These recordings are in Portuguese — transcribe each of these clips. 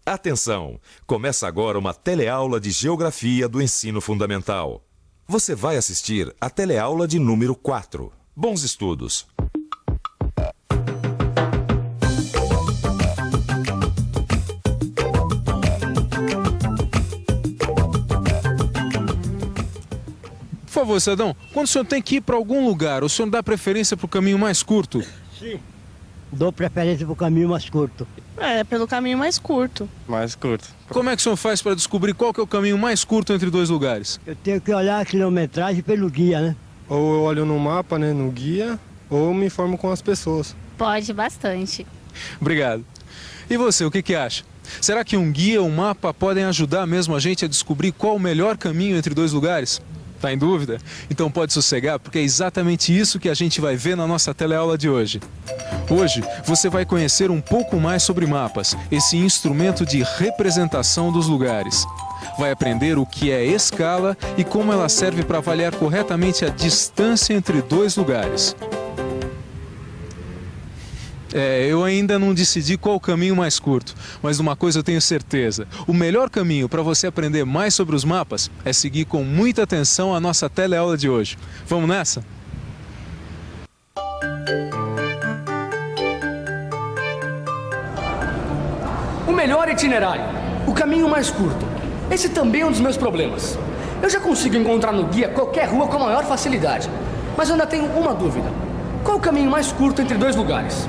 Atenção! Começa agora uma teleaula de Geografia do Ensino Fundamental. Você vai assistir a teleaula de número 4. Bons estudos! Por favor, cidadão, quando o senhor tem que ir para algum lugar, o senhor dá preferência para o caminho mais curto? Sim. Dou preferência para o caminho mais curto. Pelo caminho mais curto. Mais curto. Como é que o senhor faz para descobrir qual que é o caminho mais curto entre dois lugares? Eu tenho que olhar a quilometragem pelo guia, né? Ou eu olho no mapa, né, no guia, ou eu me informo com as pessoas. Pode, bastante. Obrigado. E você, o que acha? Será que um guia ou um mapa podem ajudar mesmo a gente a descobrir qual o melhor caminho entre dois lugares? Tá em dúvida? Então pode sossegar, porque é exatamente isso que a gente vai ver na nossa teleaula de hoje. Hoje você vai conhecer um pouco mais sobre mapas, esse instrumento de representação dos lugares. Vai aprender o que é escala e como ela serve para avaliar corretamente a distância entre dois lugares. Eu ainda não decidi qual o caminho mais curto, mas uma coisa eu tenho certeza. O melhor caminho para você aprender mais sobre os mapas é seguir com muita atenção a nossa teleaula de hoje. Vamos nessa? O melhor itinerário, o caminho mais curto. Esse também é um dos meus problemas. Eu já consigo encontrar no guia qualquer rua com a maior facilidade, mas eu ainda tenho uma dúvida. Qual o caminho mais curto entre dois lugares?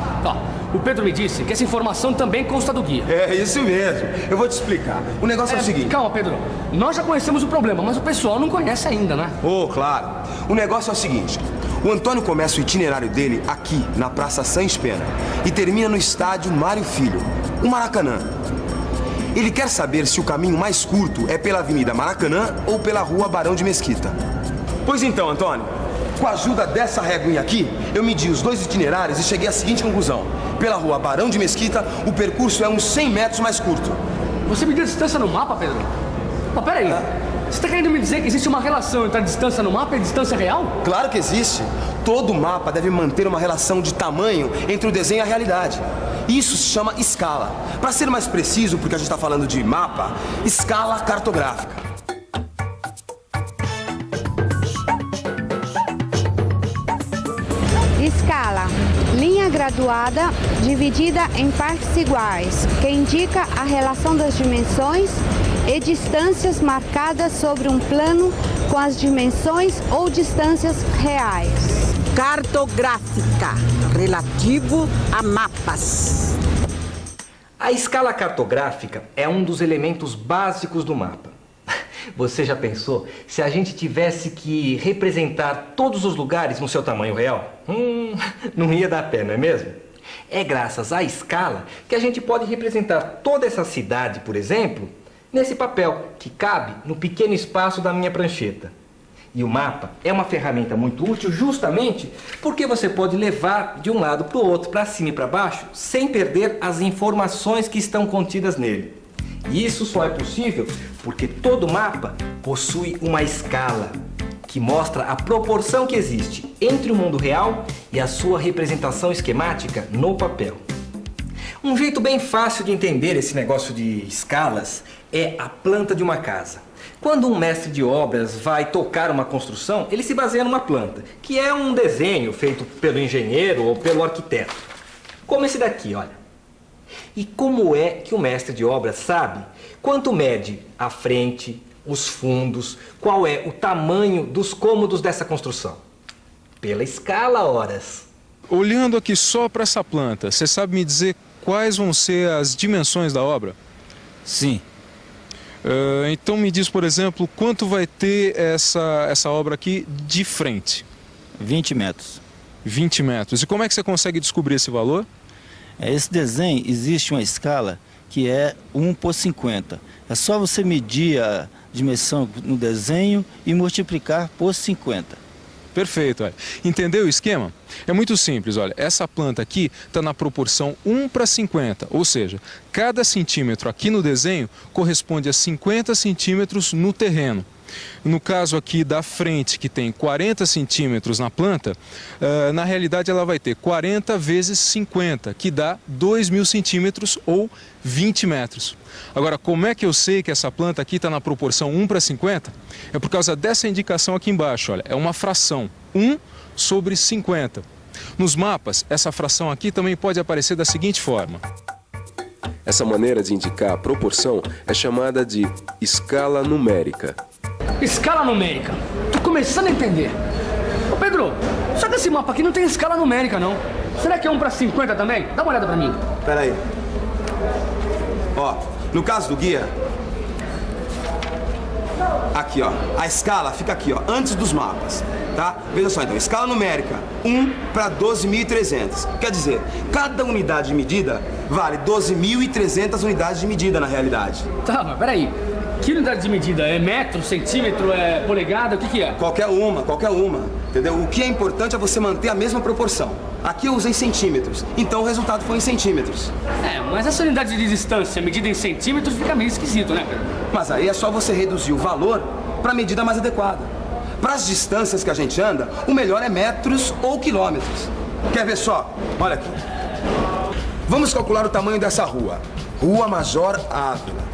O Pedro me disse que essa informação também consta do guia. É isso mesmo. Eu vou te explicar. O negócio é o seguinte... Calma, Pedro. Nós já conhecemos o problema, mas o pessoal não conhece ainda, né? Claro. O negócio é o seguinte. O Antônio começa o itinerário dele aqui, na Praça Sans Pena, e termina no estádio Mário Filho, o Maracanã. Ele quer saber se o caminho mais curto é pela Avenida Maracanã ou pela Rua Barão de Mesquita. Pois então, Antônio, com a ajuda dessa réguinha aqui, eu medi os dois itinerários e cheguei à seguinte conclusão. Pela Rua Barão de Mesquita, o percurso é uns 100 metros mais curto. Você mediu a distância no mapa, Pedro? Peraí. Você está querendo me dizer que existe uma relação entre a distância no mapa e a distância real? Claro que existe. Todo mapa deve manter uma relação de tamanho entre o desenho e a realidade. Isso se chama escala. Para ser mais preciso, porque a gente está falando de mapa, escala cartográfica. Escala, linha graduada dividida em partes iguais, que indica a relação das dimensões e distâncias marcadas sobre um plano com as dimensões ou distâncias reais. Cartográfica, relativo a mapas. A escala cartográfica é um dos elementos básicos do mapa. Você já pensou se a gente tivesse que representar todos os lugares no seu tamanho real? Não ia dar pé, não é mesmo? É graças à escala que a gente pode representar toda essa cidade, por exemplo, nesse papel que cabe no pequeno espaço da minha prancheta. E o mapa é uma ferramenta muito útil justamente porque você pode levar de um lado para o outro, para cima e para baixo, sem perder as informações que estão contidas nele. E isso só é possível porque todo mapa possui uma escala que mostra a proporção que existe entre o mundo real e a sua representação esquemática no papel. Um jeito bem fácil de entender esse negócio de escalas é a planta de uma casa. Quando um mestre de obras vai tocar uma construção, ele se baseia numa planta, que é um desenho feito pelo engenheiro ou pelo arquiteto. Como esse daqui, olha. E como é que o mestre de obras sabe quanto mede a frente, os fundos, qual é o tamanho dos cômodos dessa construção? Pela escala, horas. Olhando aqui só para essa planta, você sabe me dizer quais vão ser as dimensões da obra? Sim. Então me diz, por exemplo, quanto vai ter essa obra aqui de frente? 20 metros. 20 metros. E como é que você consegue descobrir esse valor? Esse desenho, existe uma escala que é 1/50. É só você medir a dimensão no desenho e multiplicar por 50. Perfeito, olha. Entendeu o esquema? É muito simples, olha. Essa planta aqui está na proporção 1/50, ou seja, cada centímetro aqui no desenho corresponde a 50 centímetros no terreno. No caso aqui da frente, que tem 40 centímetros na planta, na realidade ela vai ter 40 vezes 50, que dá 2.000 centímetros ou 20 metros. Agora, como é que eu sei que essa planta aqui está na proporção 1:50? É por causa dessa indicação aqui embaixo, olha, é uma fração, 1/50. Nos mapas, essa fração aqui também pode aparecer da seguinte forma. Essa maneira de indicar a proporção é chamada de escala numérica. Escala numérica. Tô começando a entender. Ô Pedro, só que esse mapa aqui não tem escala numérica, não. Será que é 1/50 também? Dá uma olhada pra mim. Pera aí. Ó, no caso do guia... Aqui, ó. A escala fica aqui, ó, antes dos mapas, tá? Veja só, então, escala numérica, 1/12.300. Quer dizer, cada unidade de medida vale 12.300 unidades de medida, na realidade. Tá, mas peraí. Que unidade de medida? É metro, centímetro, é polegada? O que é? Qualquer uma, entendeu? O que é importante é você manter a mesma proporção. Aqui eu usei centímetros, então o resultado foi em centímetros. É, mas essa unidade de distância medida em centímetros fica meio esquisito, né, Pedro? Mas aí é só você reduzir o valor para a medida mais adequada. Para as distâncias que a gente anda, o melhor é metros ou quilômetros. Quer ver só? Olha aqui. Vamos calcular o tamanho dessa rua. Rua Major Ávila.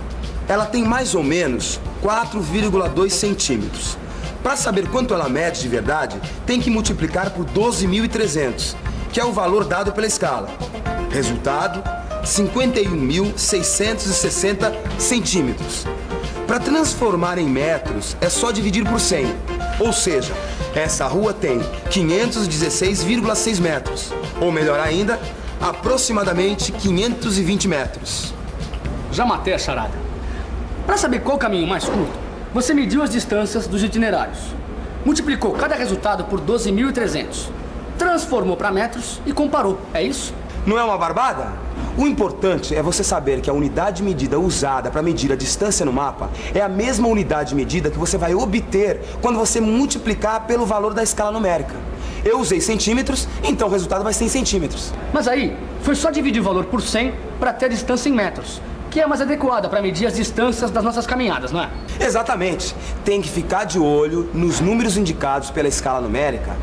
Ela tem mais ou menos 4,2 centímetros. Para saber quanto ela mede de verdade, tem que multiplicar por 12.300, que é o valor dado pela escala. Resultado, 51.660 centímetros. Para transformar em metros, é só dividir por 100. Ou seja, essa rua tem 516,6 metros. Ou melhor ainda, aproximadamente 520 metros. Já matei a charada. Para saber qual o caminho mais curto, você mediu as distâncias dos itinerários. Multiplicou cada resultado por 12.300. Transformou para metros e comparou. É isso? Não é uma barbada? O importante é você saber que a unidade de medida usada para medir a distância no mapa é a mesma unidade de medida que você vai obter quando você multiplicar pelo valor da escala numérica. Eu usei centímetros, então o resultado vai ser em centímetros. Mas aí, foi só dividir o valor por 100 para ter a distância em metros, que é mais adequada para medir as distâncias das nossas caminhadas, não é? Exatamente. Tem que ficar de olho nos números indicados pela escala numérica,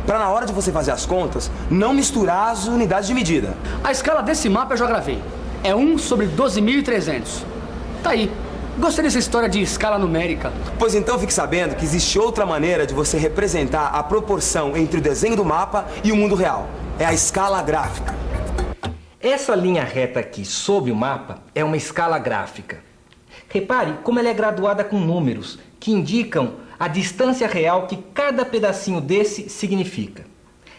para na hora de você fazer as contas, não misturar as unidades de medida. A escala desse mapa eu já gravei. É 1/12.300. Tá aí. Gostei dessa história de escala numérica. Pois então fique sabendo que existe outra maneira de você representar a proporção entre o desenho do mapa e o mundo real. É a escala gráfica. Essa linha reta aqui sob o mapa é uma escala gráfica. Repare como ela é graduada com números que indicam a distância real que cada pedacinho desse significa.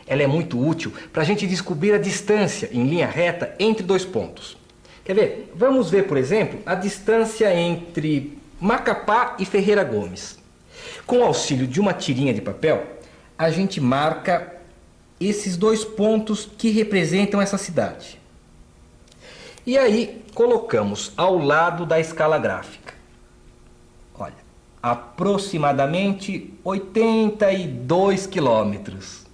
Ela é muito útil para a gente descobrir a distância em linha reta entre dois pontos. Quer ver? Vamos ver, por exemplo, a distância entre Macapá e Ferreira Gomes. Com o auxílio de uma tirinha de papel, a gente marca esses dois pontos que representam essa cidade. E aí colocamos ao lado da escala gráfica. Olha, aproximadamente 82 quilômetros.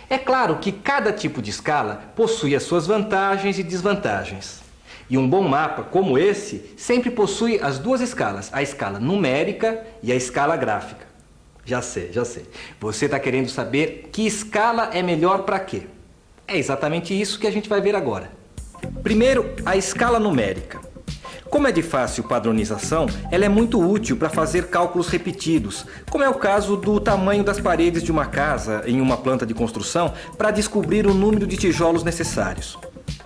É claro que cada tipo de escala possui as suas vantagens e desvantagens. E um bom mapa como esse sempre possui as duas escalas, a escala numérica e a escala gráfica. Já sei. Você está querendo saber que escala é melhor para quê? É exatamente isso que a gente vai ver agora. Primeiro, a escala numérica. Como é de fácil padronização, ela é muito útil para fazer cálculos repetidos, como é o caso do tamanho das paredes de uma casa em uma planta de construção para descobrir o número de tijolos necessários.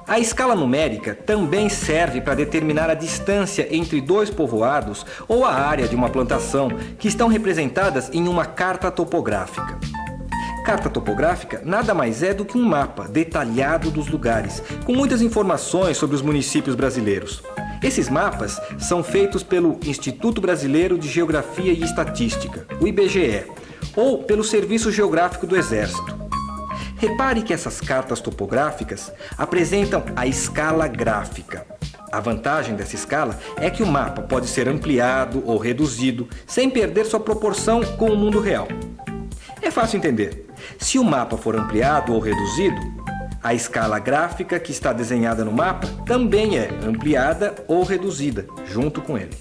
A escala numérica também serve para determinar a distância entre dois povoados ou a área de uma plantação que estão representadas em uma carta topográfica. Carta topográfica nada mais é do que um mapa detalhado dos lugares, com muitas informações sobre os municípios brasileiros. Esses mapas são feitos pelo Instituto Brasileiro de Geografia e Estatística, o IBGE, ou pelo Serviço Geográfico do Exército. Repare que essas cartas topográficas apresentam a escala gráfica. A vantagem dessa escala é que o mapa pode ser ampliado ou reduzido sem perder sua proporção com o mundo real. É fácil entender. Se o mapa for ampliado ou reduzido, a escala gráfica que está desenhada no mapa também é ampliada ou reduzida junto com ele.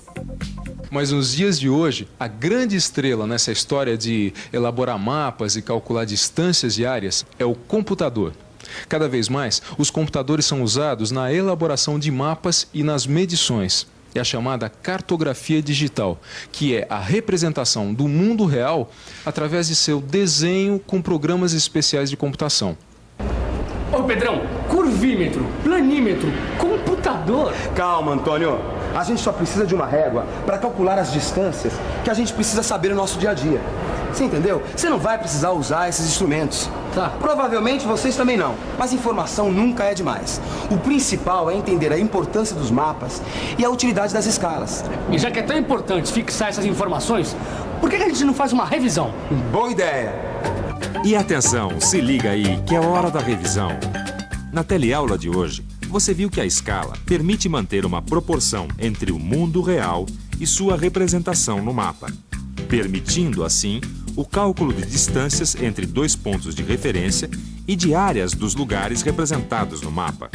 Mas nos dias de hoje, a grande estrela nessa história de elaborar mapas e calcular distâncias de áreas é o computador. Cada vez mais, os computadores são usados na elaboração de mapas e nas medições. É a chamada cartografia digital, que é a representação do mundo real através de seu desenho com programas especiais de computação. Ô Pedrão, curvímetro, planímetro, computador. Calma, Antônio. A gente só precisa de uma régua para calcular as distâncias que a gente precisa saber no nosso dia a dia. Você entendeu? Você não vai precisar usar esses instrumentos. Tá. Provavelmente vocês também não, mas informação nunca é demais. O principal é entender a importância dos mapas e a utilidade das escalas. E já que é tão importante fixar essas informações, por que a gente não faz uma revisão? Boa ideia! E atenção, se liga aí, que é hora da revisão. Na teleaula de hoje, você viu que a escala permite manter uma proporção entre o mundo real e sua representação no mapa, permitindo, assim, o cálculo de distâncias entre dois pontos de referência e de áreas dos lugares representados no mapa.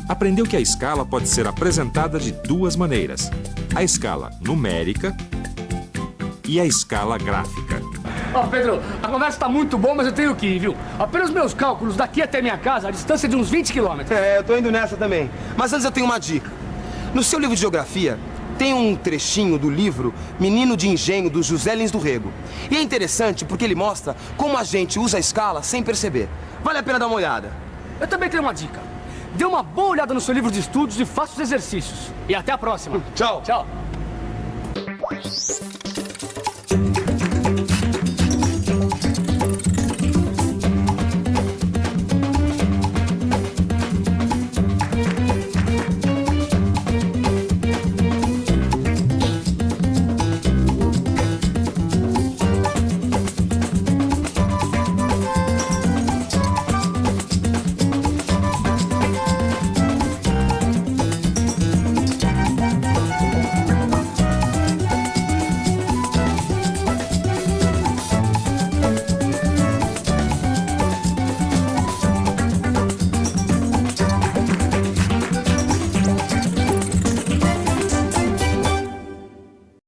Aprendeu que a escala pode ser apresentada de duas maneiras: a escala numérica e a escala gráfica. Ó, Pedro, a conversa tá muito boa, mas eu tenho que ir, viu? Apenas meus cálculos daqui até minha casa, a distância é de uns 20 quilômetros. Eu tô indo nessa também. Mas antes eu tenho uma dica. No seu livro de geografia, tem um trechinho do livro Menino de Engenho, do José Lins do Rego. E é interessante porque ele mostra como a gente usa a escala sem perceber. Vale a pena dar uma olhada. Eu também tenho uma dica. Dê uma boa olhada no seu livro de estudos e faça os exercícios. E até a próxima. Tchau. Tchau.